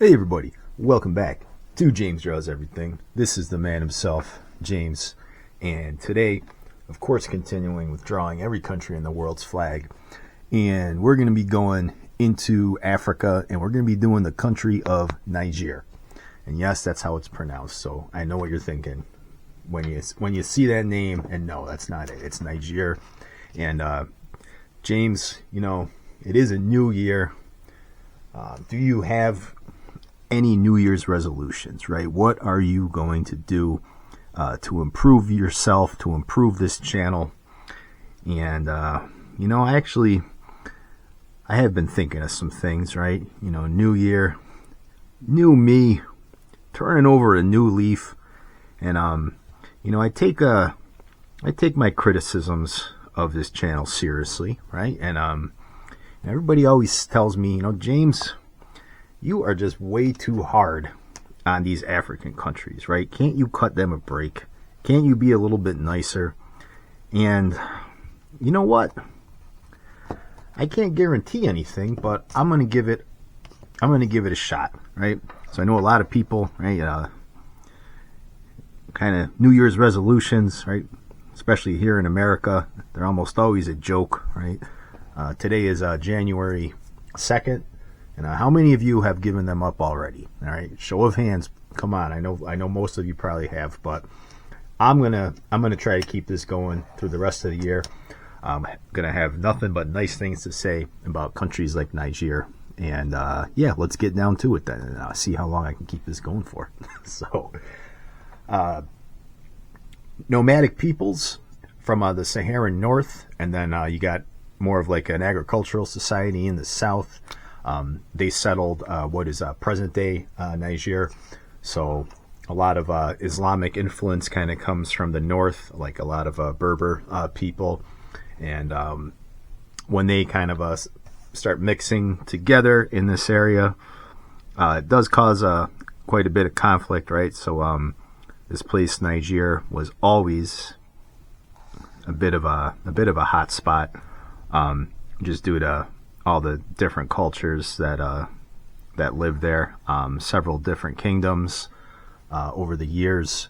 Hey everybody, welcome back to James Draws Everything. This is the man himself, James, and today, of course, continuing with drawing every country in the world's flag, and we're going to be going into Africa, and we're going to be doing the country of Niger. And yes, that's how it's pronounced, so I know what you're thinking when you see that name, and no, that's not it. It's Niger. And James, it is a new year. Do you have any New Year's resolutions, right? What are you going to do to improve yourself, to improve this channel? And, I have been thinking of some things, right? New year, new me, turning over a new leaf. And, I take my criticisms of this channel seriously, right? And, everybody always tells me, James, you are just way too hard on these African countries, right? Can't you cut them a break? Can't you be a little bit nicer? And you know what? I can't guarantee anything, but I'm gonna give it a shot, right? So I know a lot of people, right? Kind of New Year's resolutions, right? Especially here in America, they're almost always a joke, right? Today is January 2nd. And how many of you have given them up already? All right, show of hands. Come on, I know most of you probably have, but I'm gonna try to keep this going through the rest of the year. I'm gonna have nothing but nice things to say about countries like Niger, and let's get down to it then, and see how long I can keep this going for. So, nomadic peoples from the Saharan North, and then you got more of like an agricultural society in the south. They settled what is present-day Niger. So a lot of Islamic influence kind of comes from the north, like a lot of Berber people. And when they kind of start mixing together in this area, it does cause quite a bit of conflict, right? So this place, Niger, was always a bit of a hot spot, just due to all the different cultures that live there, several different kingdoms over the years.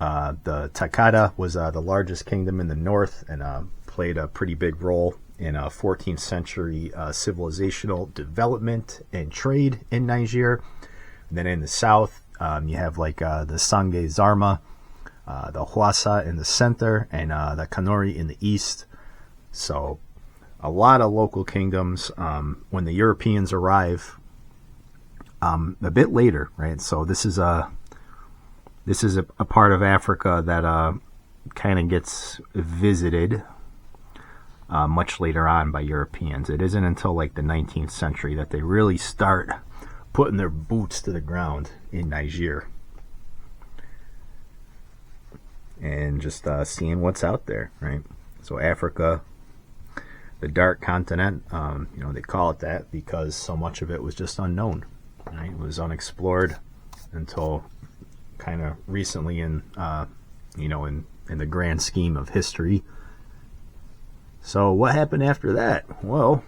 The Takata was the largest kingdom in the north, and played a pretty big role in 14th century civilizational development and trade in Niger. And then in the south, you have like the Sange Zarma, the Hwassa in the center, and the Kanuri in the east. So a lot of local kingdoms. When the Europeans arrive a bit later, right? So this is a part of Africa that kind of gets visited much later on by Europeans. It isn't until like the 19th century that they really start putting their boots to the ground in Niger and just seeing what's out there, right? So Africa, the dark continent, they call it that because so much of it was just unknown, right? It was unexplored until kind of recently in the grand scheme of history. So what happened after that? Well,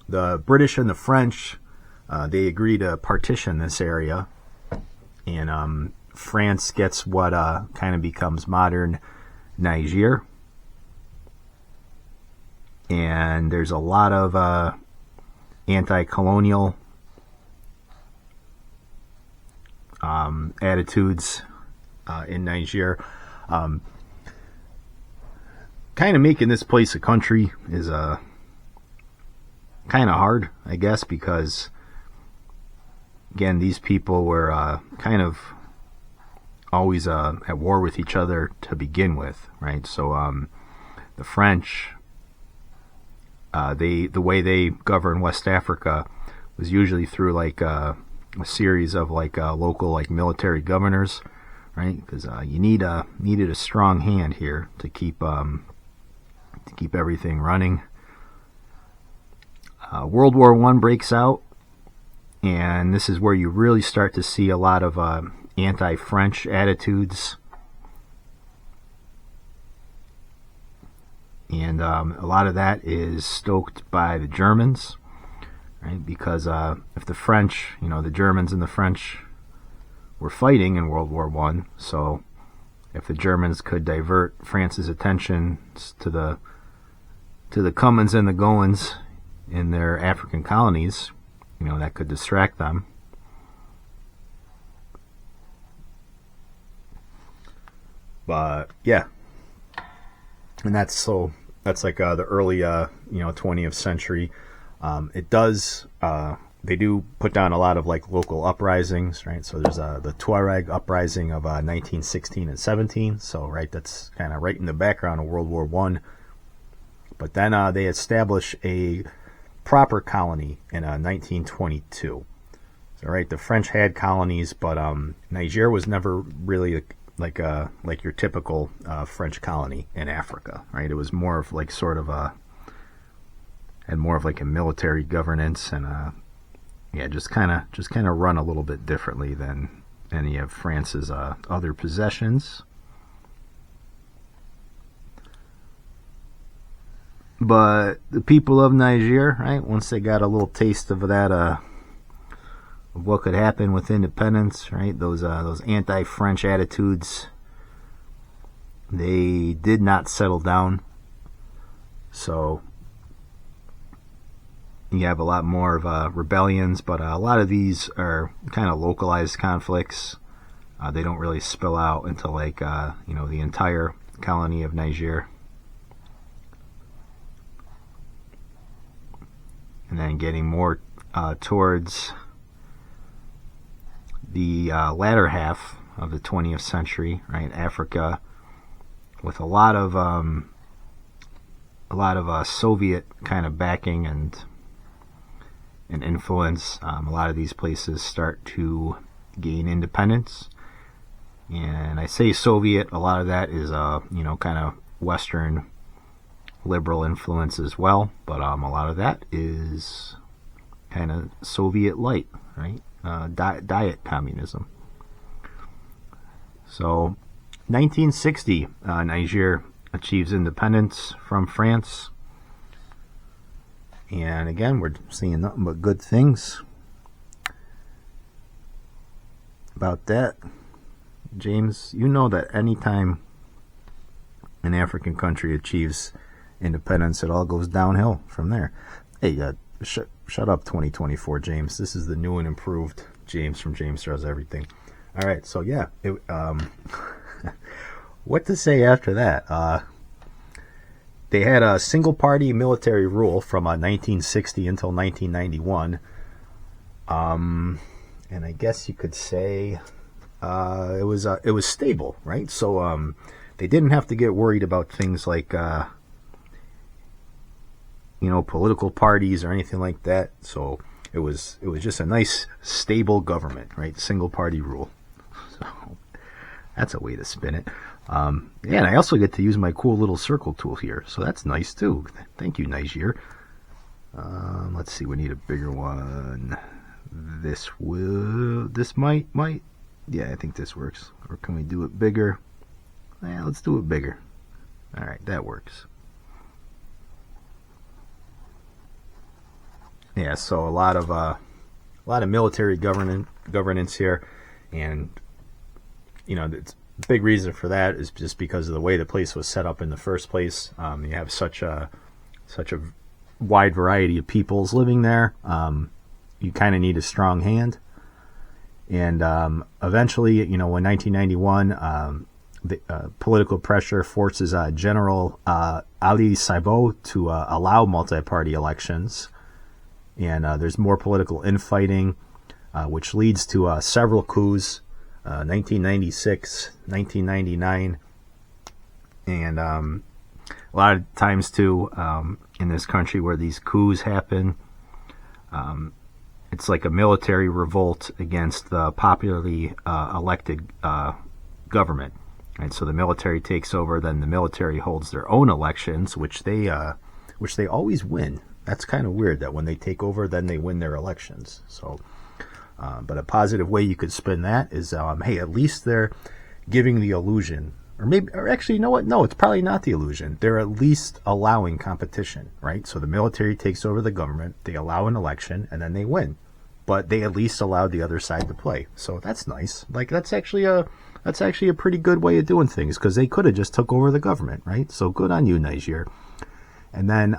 the British and the French, they agreed to partition this area, and France gets what kind of becomes modern Niger. And there's a lot of anti-colonial attitudes in Niger. Kind of making this place a country is kind of hard, I guess, because again, these people were kind of always at war with each other to begin with, right? So the French, the way they govern West Africa was usually through like a series of like local like military governors, right? Because you needed a strong hand here to keep everything running. World War I breaks out, and this is where you really start to see a lot of anti-French attitudes. And a lot of that is stoked by the Germans, right? Because if the French, the Germans and the French were fighting in World War One, so if the Germans could divert France's attention to the comings and the goings in their African colonies, that could distract them. But yeah, and that's like the early 20th century. It does they do put down a lot of like local uprisings, right? So there's the Tuareg uprising of 1916 and 17. So right, that's kind of right in the background of World War One. But then they establish a proper colony in 1922. So right, the French had colonies, but Niger was never really like your typical French colony in Africa, right? It was more of like had more of like a military governance and just kind of run a little bit differently than any of France's other possessions. But the people of Niger, right, once they got a little taste of that of what could happen with independence, right? Those anti-French attitudes, they did not settle down. So you have a lot more of rebellions, but a lot of these are kind of localized conflicts. They don't really spill out until like the entire colony of Niger, and then getting more towards the latter half of the 20th century, right? Africa, with a lot of Soviet kind of backing and influence. A lot of these places start to gain independence, and I say Soviet. A lot of that is kind of Western liberal influence as well, but a lot of that is kind of Soviet light, right? Diet communism. So 1960, Niger achieves independence from France, and again, we're seeing nothing but good things about that. James, you know that anytime an African country achieves independence, it all goes downhill from there. Hey, shut up 2024, James. This is the new and improved James from James Does Everything. All right, so yeah, what to say after that? They had a single-party military rule from 1960 until 1991, and I guess you could say it was stable, right? So they didn't have to get worried about things like political parties or anything like that. So it was just a nice stable government, right? Single party rule. So that's a way to spin it. And I also get to use my cool little circle tool here, so that's nice too. Thank you, Niger. Let's see, we need a bigger one. This might, yeah, I think this works. Or can we do it bigger? Yeah, let's do it bigger. All right, that works. Yeah, so a lot of military governance here, and it's a big reason for that is just because of the way the place was set up in the first place. You have such a wide variety of peoples living there. You kind of need a strong hand, and eventually, when 1991, the political pressure forces General Ali Saibo to allow multi-party elections. And there's more political infighting, which leads to several coups, 1996, 1999, and a lot of times too in this country where these coups happen, it's like a military revolt against the popularly elected government. Right? So the military takes over, then the military holds their own elections, which they always win. That's kind of weird that when they take over, then they win their elections. So, but a positive way you could spin that is, hey, at least they're giving the illusion or maybe, or actually, you know what? No, it's probably not the illusion. They're at least allowing competition, right? So the military takes over the government, they allow an election, and then they win. But they at least allowed the other side to play. So that's nice. Like, that's actually a pretty good way of doing things, because they could have just took over the government, right? So good on you, Niger. And then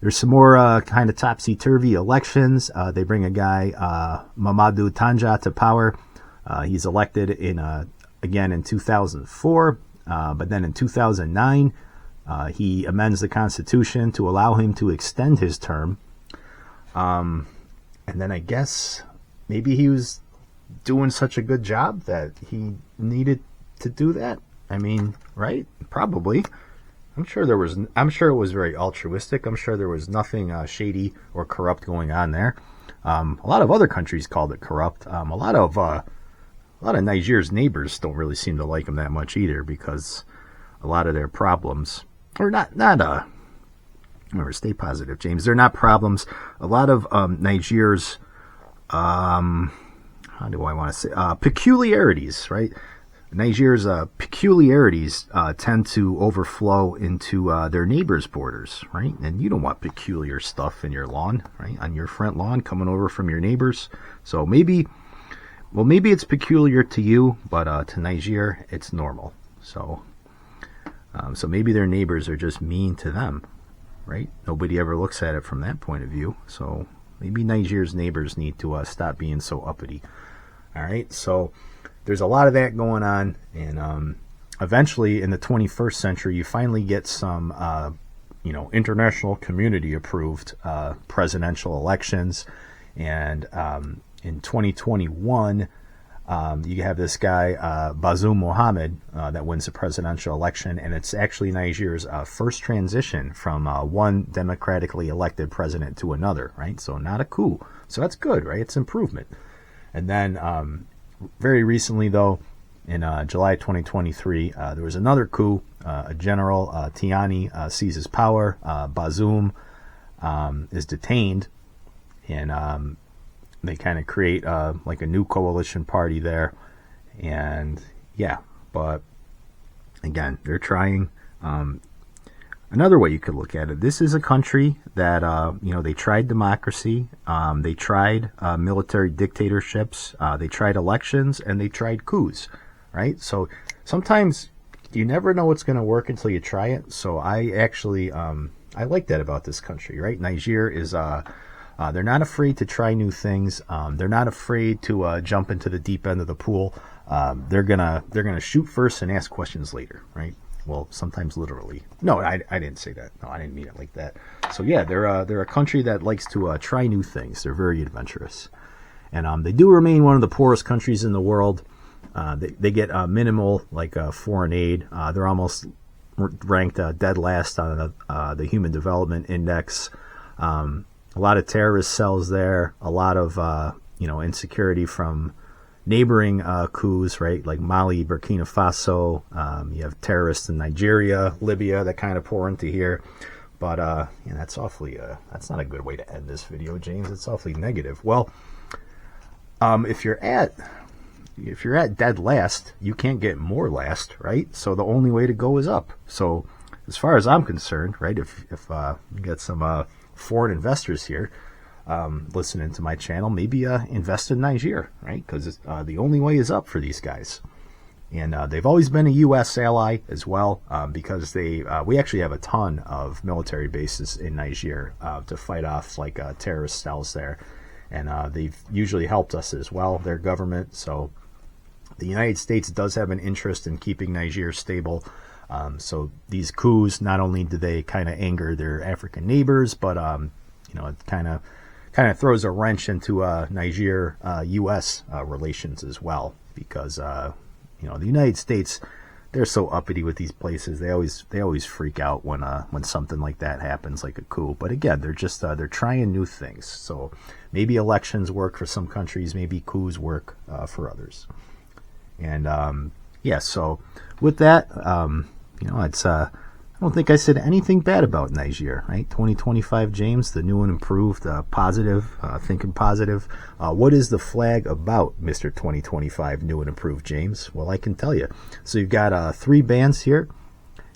there's some more kind of topsy-turvy elections. They bring a guy, Mamadou Tanja, to power. He's elected again in 2004, but then in 2009, he amends the Constitution to allow him to extend his term. And then I guess maybe he was doing such a good job that he needed to do that. I mean, right? Probably. I'm sure it was very altruistic. I'm sure there was nothing shady or corrupt going on there. A lot of other countries called it corrupt. A lot of Niger's neighbors don't really seem to like him that much either, because a lot of their problems, or not. Remember, stay positive, James. They're not problems. A lot of Niger's, how do I want to say, peculiarities, right? Niger's peculiarities tend to overflow into their neighbors' borders, right? And you don't want peculiar stuff in your lawn, right? On your front lawn, coming over from your neighbors. So maybe it's peculiar to you, but to Niger, it's normal. So maybe their neighbors are just mean to them, right? Nobody ever looks at it from that point of view. So maybe Niger's neighbors need to stop being so uppity. All right, so there's a lot of that going on, and eventually in the 21st century, you finally get some, international community approved presidential elections, and in 2021, you have this guy, Bazoum Mohammed, that wins the presidential election, and it's actually Niger's first transition from one democratically elected president to another, right? So not a coup. So that's good, right? It's improvement. And then very recently, though, in July 2023, there was another coup. A general, Tiani, seizes power. Bazoum is detained, and they kind of create like a new coalition party there. And yeah, but again, they're trying. Another way you could look at it, this is a country that, they tried democracy, they tried military dictatorships, they tried elections, and they tried coups, right? So sometimes you never know what's going to work until you try it. So I actually, I like that about this country, right? Niger is, they're not afraid to try new things. They're not afraid to jump into the deep end of the pool. They're gonna shoot first and ask questions later, right? Well, sometimes literally. No, I didn't say that. No, I didn't mean it like that. So yeah, they're a country that likes to try new things. They're very adventurous, and they do remain one of the poorest countries in the world. They get minimal foreign aid. They're almost ranked dead last on the Human Development Index. A lot of terrorist cells there. A lot of insecurity from neighboring coups, right? Like Mali, Burkina Faso. You have terrorists in Nigeria, Libya that kind of pour into here. But that's awfully. That's not a good way to end this video, James. It's awfully negative. Well, if you're at dead last, you can't get more last, right? So the only way to go is up. So as far as I'm concerned, right? If you get some foreign investors here listening to my channel, maybe invest in Niger, right? Because the only way is up for these guys. And they've always been a U.S. ally as well, because we actually have a ton of military bases in Niger to fight off terrorist cells there. And they've usually helped us as well, their government. So the United States does have an interest in keeping Niger stable. So these coups, not only do they kind of anger their African neighbors, but it kind of throws a wrench into Niger U.S. relations as well, because the United States, they're so uppity with these places. They always freak out when something like that happens, like a coup. But again, they're just they're trying new things. So maybe elections work for some countries, maybe coups work for others. And so with that, I don't think I said anything bad about Niger, right? 2025 James, the new and improved, positive, thinking positive. What is the flag about, Mr. 2025 new and improved James? Well, I can tell you. So you've got 3 bands here,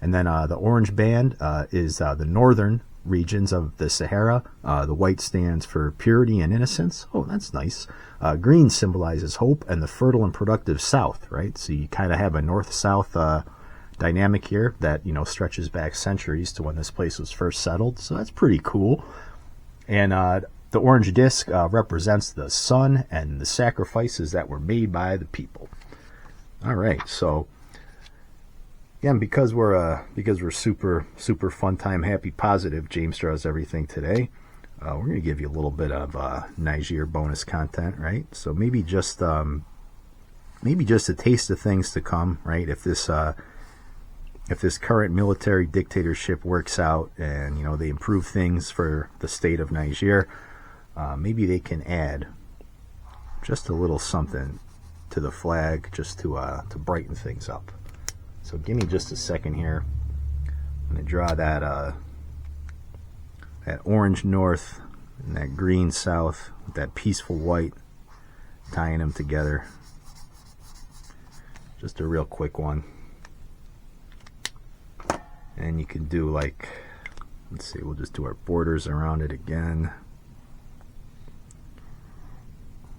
and then the orange band is the northern regions of the Sahara. The white stands for purity and innocence. Oh, that's nice. Green symbolizes hope and the fertile and productive south, right? So you kind of have a north-south dynamic here that, you know, stretches back centuries to when this place was first settled. So that's pretty cool. And the orange disc represents the sun and the sacrifices that were made by the people. All right, so again, because we're super fun time, happy, positive, James draws everything today. We're gonna give you a little bit of Niger bonus content, right? So maybe just a taste of things to come, right? If this current military dictatorship works out and, you know, they improve things for the state of Niger, maybe they can add just a little something to the flag just to brighten things up. So give me just a second here. I'm going to draw that orange north and that green south with that peaceful white, tying them together. Just a real quick one. And you can do, like, let's see, we'll just do our borders around it again.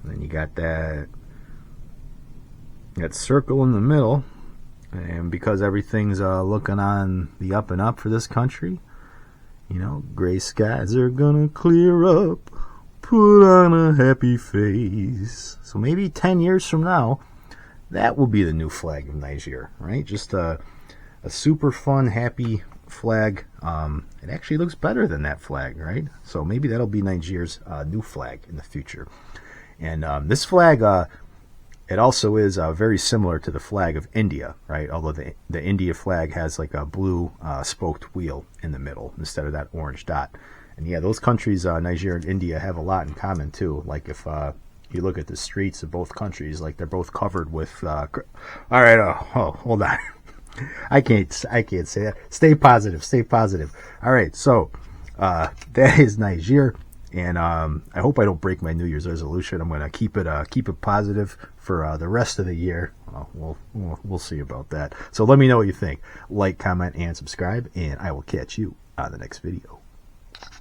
And then you got that circle in the middle. And because everything's looking on the up and up for this country, you know, gray skies are gonna clear up, put on a happy face. So maybe 10 years from now, that will be the new flag of Niger, right? Just a super fun, happy flag. It actually looks better than that flag, right? So maybe that'll be Niger's new flag in the future. And this flag, it also is very similar to the flag of India, right? Although the India flag has like a blue spoked wheel in the middle instead of that orange dot. And yeah, those countries, Niger and India, have a lot in common too. Like if you look at the streets of both countries, like they're both covered with. All right, hold on. I can't say that. Stay positive. All right, so that is Niger, and I hope I don't break my New Year's resolution. I'm going to keep it positive for the rest of the year. We'll see about that. So let me know what you think. Like, comment, and subscribe, and I will catch you on the next video.